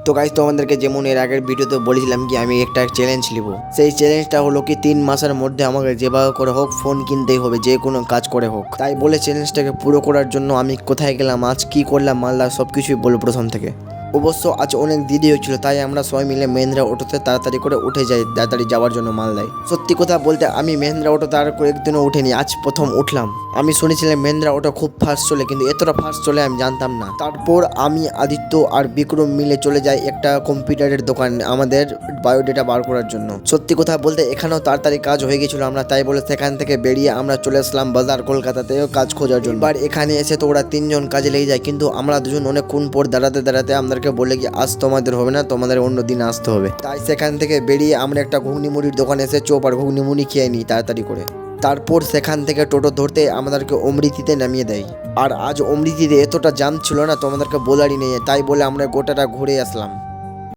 তো গাইস তোমাদেরকে যেমন এর আগের ভিডিওতে বলেছিলাম কি আমি একটা চ্যালেঞ্জ নিব। সেই চ্যালেঞ্জটা হলো কি 3 মাসের মধ্যে আমাকে যেভাবে করে হোক ফোন কিনতেই হবে, যে কোনো কাজ করে হোক। তাই বলে চ্যালেঞ্জটাকে পুরো করার জন্য আমি কোথায় গেলাম, আজ কি করলাম, মালদা সবকিছুই বলবো প্রথম থেকে। অবশ্য আজ অনেক দিদি হয়েছিল, তাই আমরা সবাই মিলে মহেন্দ্রা অটোতে তাড়াতাড়ি করে উঠে যাই তাড়াতাড়ি যাওয়ার জন্য মালদায়। সত্যি কথা বলতে আমি মহেন্দ্রা অটো তার কয়েকদিনও উঠিনি, আজ প্রথম উঠলাম। আমি শুনেছিলাম মহেন্দ্রা অটো খুব ফাস্ট চলে, কিন্তু এতটা ফাস্ট চলে আমি জানতাম না। তারপর আমি আদিত্য আর বিক্রম মিলে চলে যাই একটা কম্পিউটারের দোকান আমাদের বায়োডেটা বার করার জন্য। সত্যি কথা বলতে এখানেও তাড়াতাড়ি কাজ হয়ে গেছিল আমরা, তাই বলে সেখান থেকে বেরিয়ে আমরা চলে আসলাম বাজার কলকাতাতেও কাজ খোঁজার জন্য। এবার এখানে এসে তো ওরা 3 জন কাজে লেগে যায়, কিন্তু আমরা দুজন অনেকক্ষণ পর দাঁড়াতে দাঁড়াতে আমাদেরকে বলে কি আজ তোমাদের হবে না, তোমাদের অন্য দিন আসতে হবে। তাই সেখান থেকে বেরিয়ে আমরা একটা ঘুগনি মুড়ির দোকানে এসে চোপ আর ঘুগনি মুড়ি খেয়ে নিই তাড়াতাড়ি করে। তারপর সেখান থেকে টোটো ধরতে আমাদেরকে অমৃতিতে নামিয়ে দেয়। আর আজ অমৃতিতে এতটা জ্যাম ছিল না তোমাদেরকে বলারই নেই, তাই বলে আমরা গোটাটা ঘুরে আসলাম।